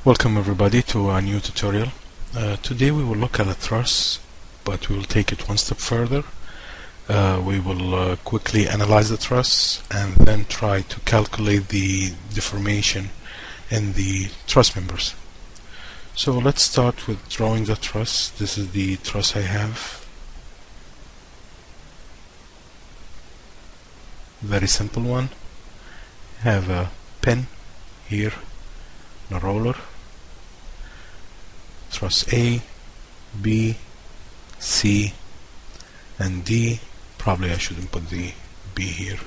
Welcome everybody to a new tutorial. Today we will look at a truss, but we will take it one step further. We will quickly analyze the truss and then try to calculate the deformation in the truss members. So let's start with drawing the truss. This is the truss I have. Very simple one. I have a pin here, a roller, truss A, B, C, and D. Probably I shouldn't put the B here.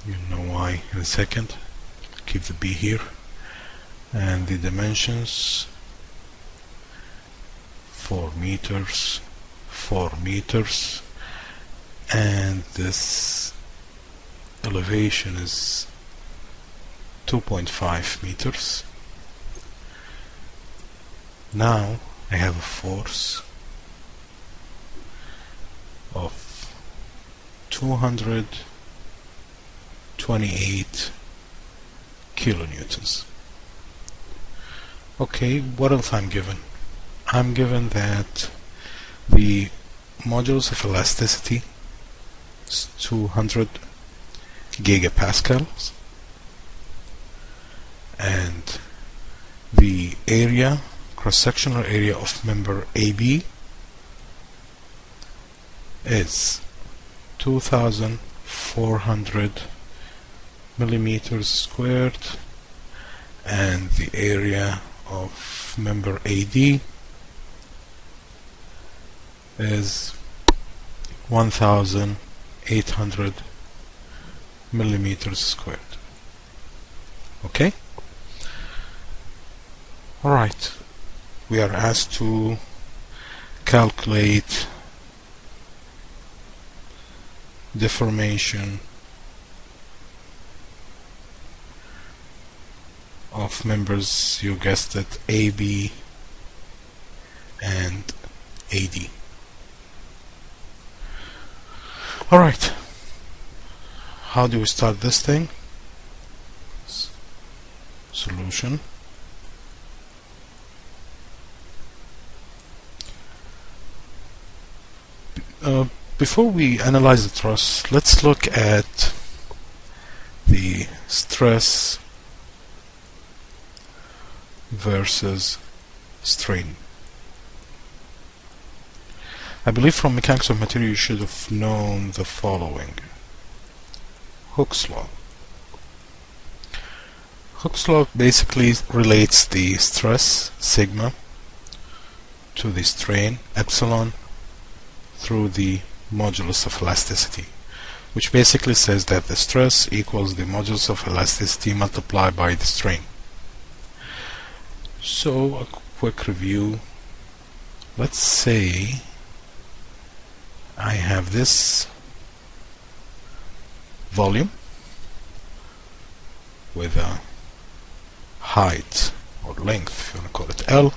You'll know why in a second. Keep the B here. And the dimensions: 4 meters, 4 meters, and this elevation is 2.5 meters. Now I have a force of 228 kilonewtons. Okay, what else I'm given? I'm given that the modulus of elasticity is 200 gigapascals, and the area, cross-sectional area of member AB is 2,400 millimeters squared, and the area of member AD is 1,800 millimeters squared. Okay? Alright, we are asked to calculate deformation of members, you guessed it, AB and AD. Alright, how do we start this thing? Solution. Before we analyze the truss, let's look at the stress versus strain. I believe from mechanics of material you should have known the following. Hooke's law. Hooke's law basically relates the stress, sigma, to the strain, epsilon, through the modulus of elasticity, which basically says that the stress equals the modulus of elasticity multiplied by the strain. So a quick review. Let's say I have this volume with a height or length, if you want to call it L,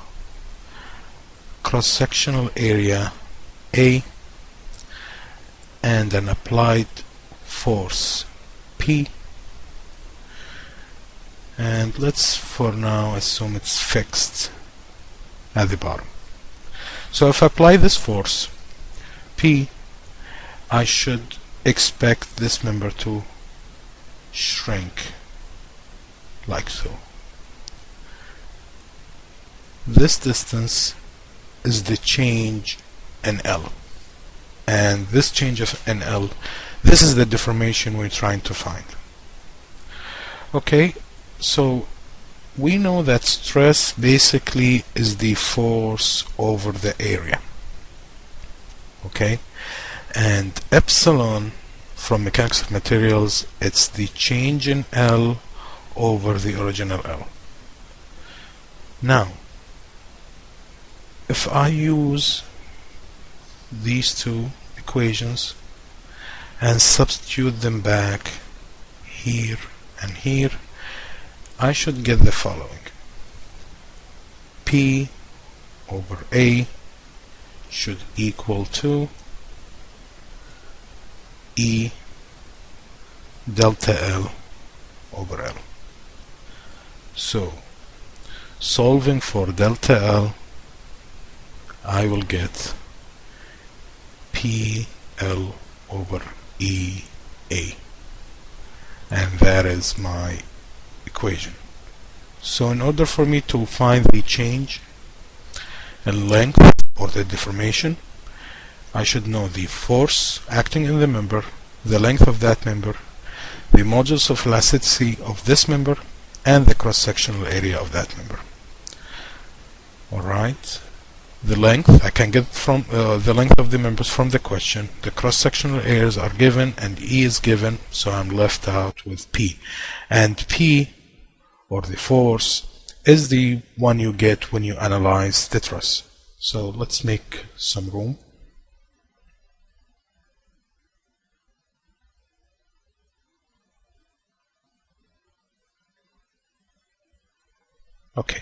cross-sectional area A, and an applied force P, and let's for now assume it's fixed at the bottom. So if I apply this force P, I should expect this member to shrink like so. This distance is the change in L, and this change in L, this is the deformation we're trying to find. Okay, so we know that stress basically is the force over the area. Okay, and epsilon from mechanics of materials, it's the change in L over the original L. Now if I use these two equations and substitute them back here and here, I should get the following. P over A should equal to E delta L over L. So solving for delta L, I will get PL over EA, and that is my equation. So in order for me to find the change in length or the deformation, I should know the force acting in the member, the length of that member, the modulus of elasticity of this member, and the cross-sectional area of that member. Alright, the length I can get from the length of the members from the question. The cross-sectional areas are given and E is given, so I'm left out with P. And P, or the force, is the one you get when you analyze the truss. So let's make some room. Okay.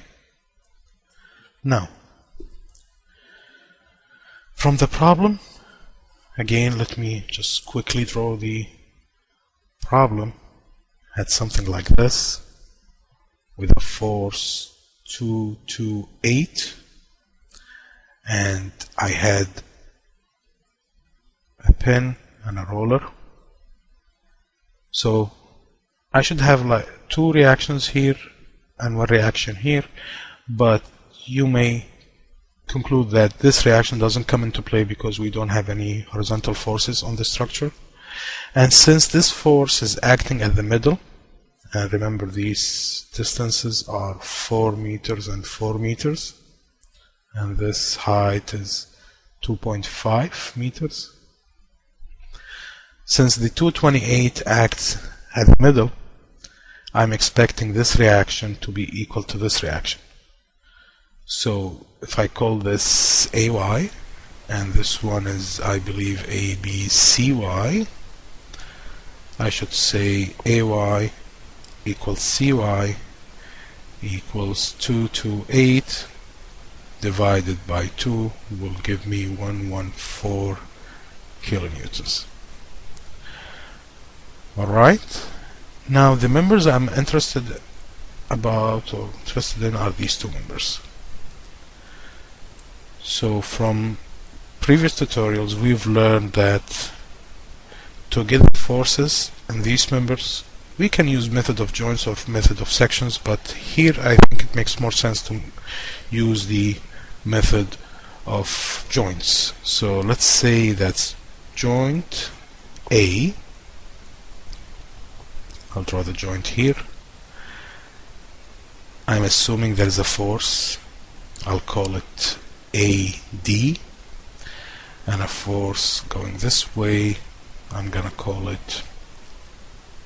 Now, from the problem, again, let me just quickly draw the problem. Had something like this, with a force 2 to 8, and I had a pin and a roller. So I should have like 2 reactions here and 1 reaction here, but you may conclude that this reaction doesn't come into play because we don't have any horizontal forces on the structure. And since this force is acting at the middle, and remember these distances are 4 meters and 4 meters, and this height is 2.5 meters. Since the 228 acts at the middle, I'm expecting this reaction to be equal to this reaction. So if I call this AY, and this one is, I believe, ABCY, I should say AY equals CY equals 2 to 8 divided by 2 will give me 114 kilonewtons. Alright, now the members I'm interested about or interested in are these 2 members. So from previous tutorials we've learned that to get the forces in these members we can use method of joints or method of sections, but here I think it makes more sense to use the method of joints. So let's say that's joint A. I'll draw the joint here. I'm assuming there is a force. I'll call it AD, and a force going this way, I'm gonna call it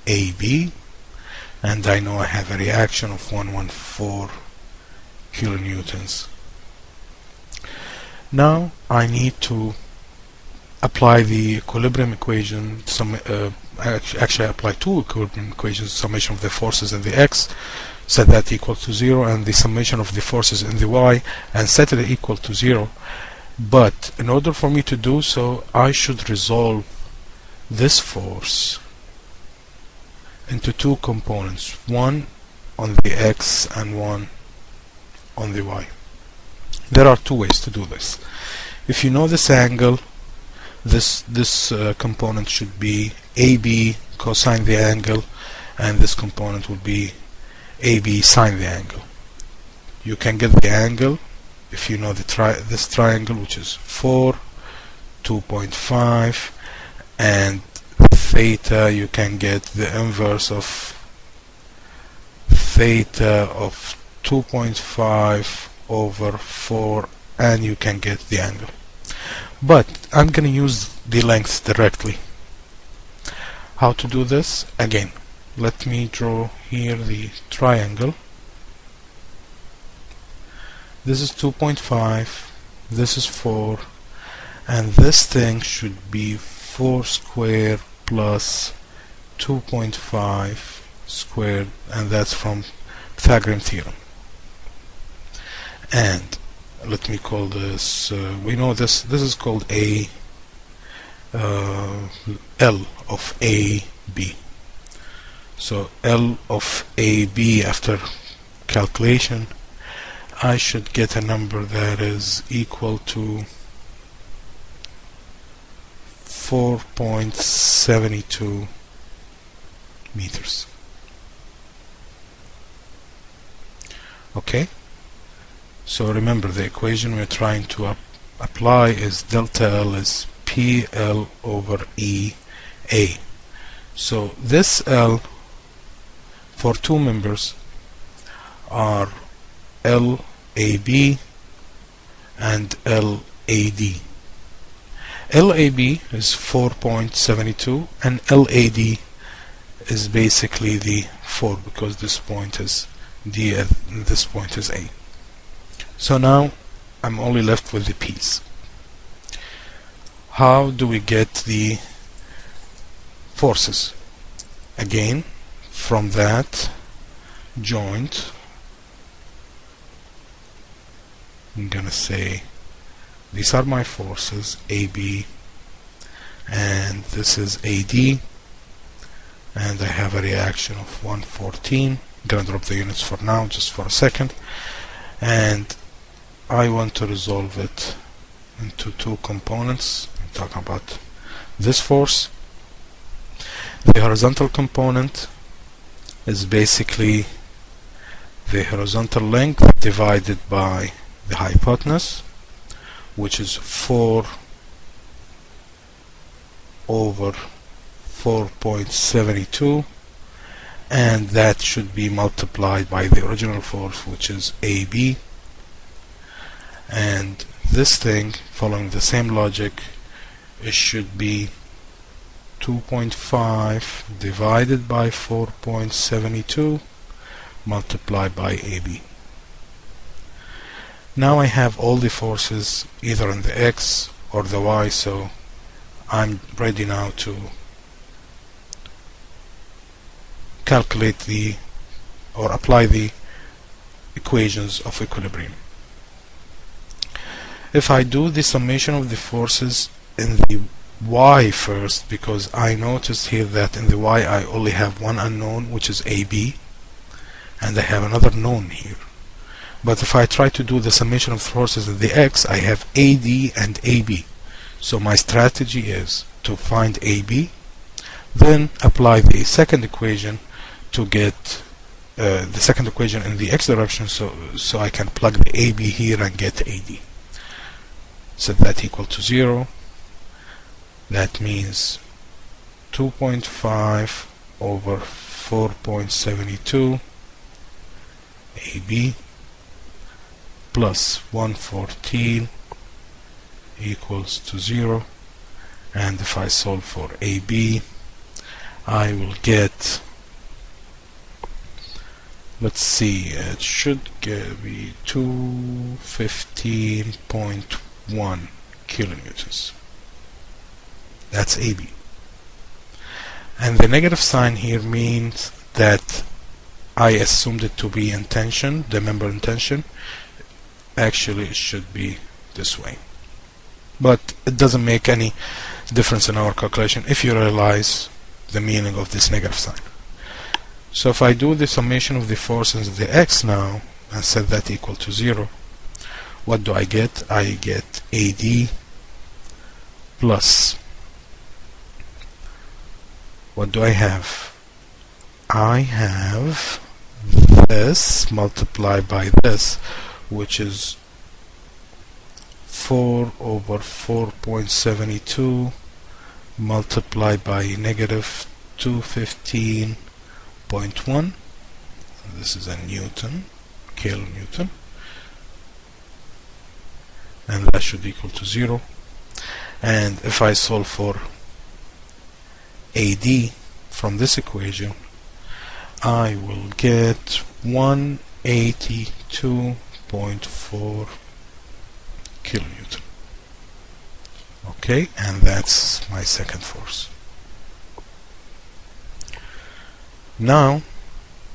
AB, and I know I have a reaction of 114 kilonewtons. Now I need to apply the equilibrium equation. Actually I apply 2 equilibrium equations, summation of the forces in the X, set that equal to 0, and the summation of the forces in the Y, and set it equal to 0. But in order for me to do so, I should resolve this force into 2 components, one on the X and one on the Y. There are 2 ways to do this. If you know this angle, this component should be AB cosine the angle, and this component will be AB sine the angle. You can get the angle if you know this triangle, which is 4, 2.5, and theta. You can get the inverse of theta of 2.5 over 4, and you can get the angle. But I'm going to use the length directly. How to do this? Again, let me draw here the triangle. This is 2.5, this is 4, and this thing should be 4 squared plus 2.5 squared, and that's from Pythagorean theorem. And let me call this, we know this is called A, L of AB. So L of AB after calculation I should get a number that is equal to 4.72 meters. Okay, so remember the equation we're trying to apply is delta L is PL over EA. So this L for two members are LAB and LAD. LAB is 4.72 and LAD is basically the 4 because this point is D and this point is A. So now I'm only left with the P's. How do we get the forces? Again, from that joint, I'm gonna say these are my forces, AB, and this is AD, and I have a reaction of 114. I'm gonna drop the units for now, just for a second, and I want to resolve it into two components. I'm talking about this force. The horizontal component is basically the horizontal length divided by the hypotenuse, which is 4 over 4.72, and that should be multiplied by the original force, which is AB. And this thing, following the same logic, it should be 2.5 divided by 4.72 multiplied by AB. Now I have all the forces either in the X or the Y, so I'm ready now to calculate the or apply the equations of equilibrium. If I do the summation of the forces in the Y first, because I noticed here that in the Y I only have one unknown, which is AB, and I have another known here. But if I try to do the summation of forces in the X, I have AD and AB. So my strategy is to find AB, then apply the second equation to get the second equation in the X direction, so I can plug the AB here and get AD. Set that equal to 0. That means 2.5 over 4.72 AB plus 114 equals to 0. And if I solve for AB, I will get, let's see, it should be 215.1 kilonewtons. That's AB. And the negative sign here means that I assumed it to be in tension, the member in tension. Actually, it should be this way. But it doesn't make any difference in our calculation if you realize the meaning of this negative sign. So if I do the summation of the forces in the X now and set that equal to 0, what do I get? I get AD plus, what do I have? I have this multiplied by this, which is 4 over 4.72 multiplied by negative 215.1. This is a Newton, kilonewton, and that should equal to 0. And if I solve for AD from this equation, I will get 182.4 kilonewton. Okay, and that's my second force. Now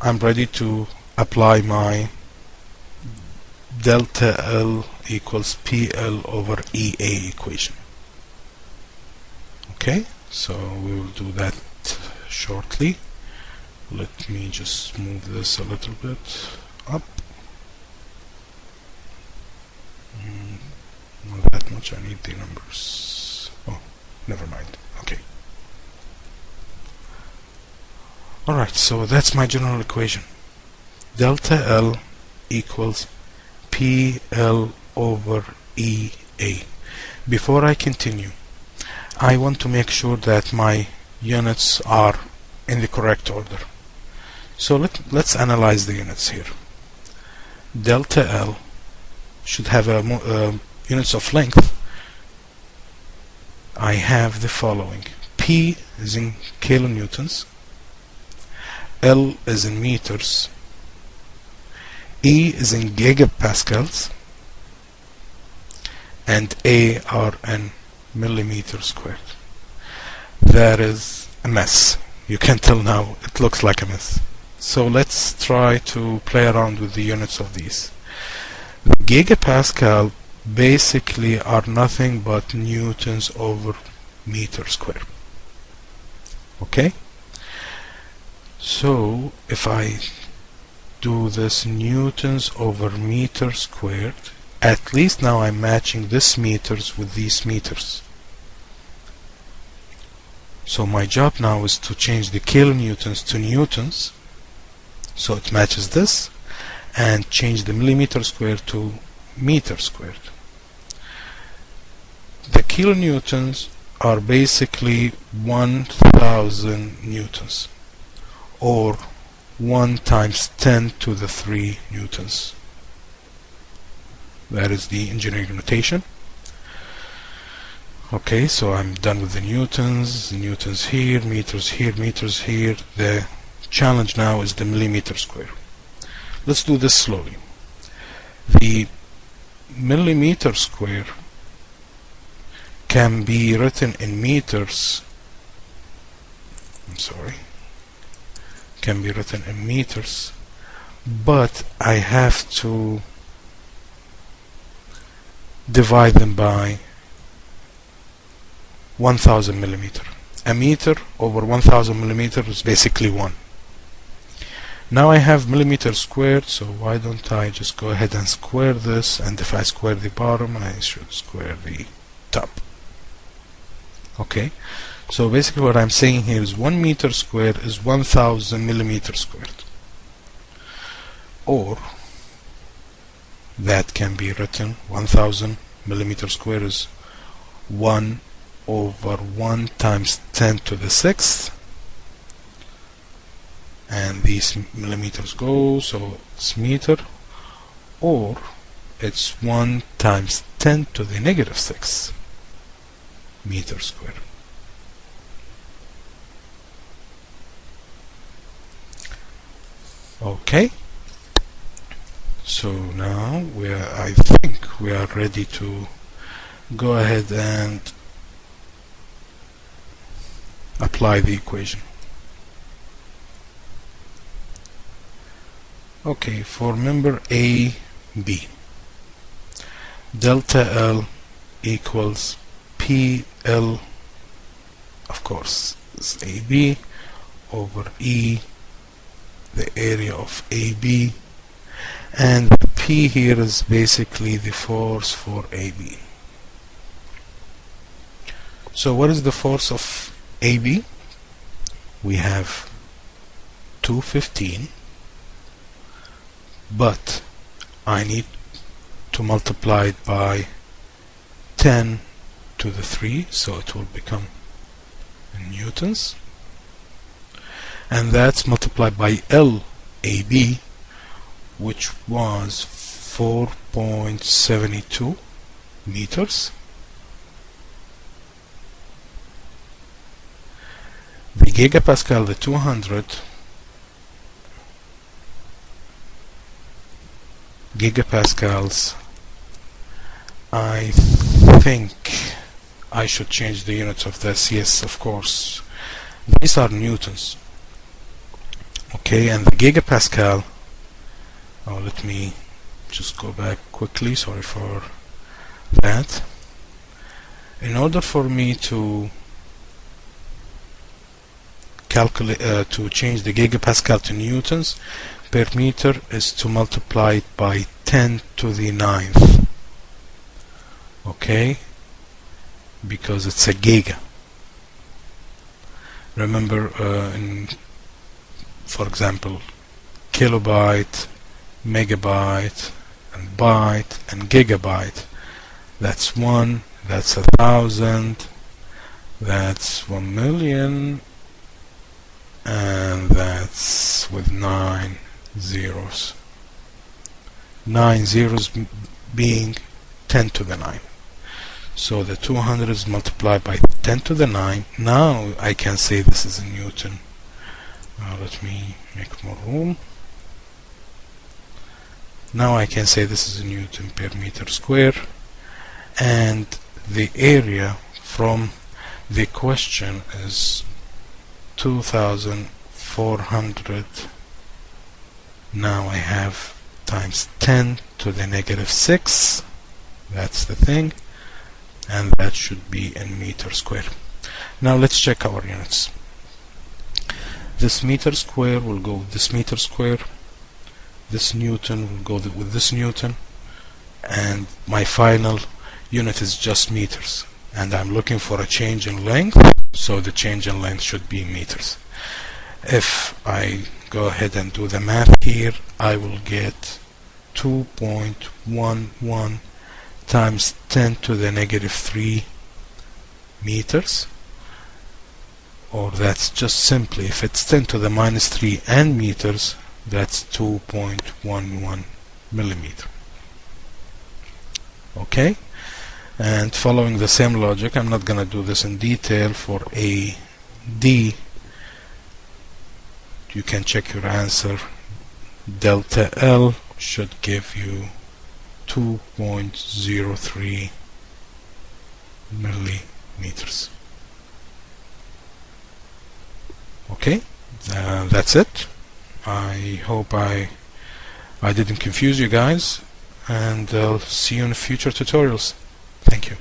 I'm ready to apply my delta L equals PL over EA equation. Okay, so we will do that shortly. Let me just move this a little bit up. Not that much. I need the numbers. Oh, never mind. Okay. Alright, so that's my general equation. Delta L equals PL over EA. Before I continue, I want to make sure that my units are in the correct order. So let's analyze the units here. Delta L should have units of length. I have the following. P is in kilonewtons, L is in meters, E is in gigapascals, and A are in millimeters squared. That is a mess. You can tell now it looks like a mess. So let's try to play around with the units of these. The gigapascal basically are nothing but newtons over meter squared. Okay? So if I do this newtons over meter squared, at least now I'm matching this meters with these meters. So my job now is to change the kilonewtons to newtons, so it matches this, and change the millimeter squared to meter squared. The kilonewtons are basically 1000 newtons, or 1 times 10 to the 3 newtons. That is the engineering notation. Okay, so I'm done with the newtons. Newtons here, meters here, meters here. The challenge now is the millimeter square. Let's do this slowly. The millimeter square can be written in meters. Can be written in meters, but I have to divide them by 1000 millimeter. A meter over 1000 millimeter is basically 1. Now I have millimeter squared, so why don't I just go ahead and square this, and if I square the bottom I should square the top. Okay, so basically what I'm saying here is 1 meter squared is 1000 millimeter squared, or that can be written 1000 millimeter squared is 1 over 1 times 10 to the 6th, and these millimeters go, so it's meter, or it's 1 times 10 to the negative 6 meter squared. Okay, so now I think we are ready to go ahead and apply the equation. Okay, for member AB, delta L equals PL, of course, is AB over E, the area of AB, and the P here is basically the force for AB. So what is the force of AB? We have 215, but I need to multiply it by 10 to the 3, so it will become newtons, and that's multiplied by LAB, which was 4.72 meters. The gigapascal, the 200 gigapascals, I think I should change the units of this. Yes, of course, these are newtons. Okay, and the gigapascal, let me just go back quickly, sorry for that. In order for me to calculate, to change the gigapascal to newtons per meter, is to multiply it by 10 to the 9th. okay, because it's a giga. Remember, for example, kilobyte, megabyte, and byte, and gigabyte. That's 1, that's 1,000, that's 1,000,000, and that's with 9 zeros. 9 zeros being 10 to the 9. So the 200 is multiplied by 10 to the 9. Now I can say this is a Newton. Let me make more room. Now I can say this is a Newton per meter square, and the area from the question is 2,400. Now I have times 10 to the -6. That's the thing, and that should be in meter square. Now let's check our units. This meter square will go with this meter square, this Newton will go with this Newton, and my final unit is just meters, and I'm looking for a change in length, so the change in length should be meters. If I go ahead and do the math here, I will get 2.11 times 10 to the -3 meters, or that's just simply, if it's 10 to the -3 and meters, that's 2.11 millimeter. Okay, and following the same logic, I'm not gonna do this in detail. For AD, you can check your answer. Delta L should give you 2.03 millimeters. Okay, that's it. I hope I didn't confuse you guys, and I'll see you in future tutorials. Thank you.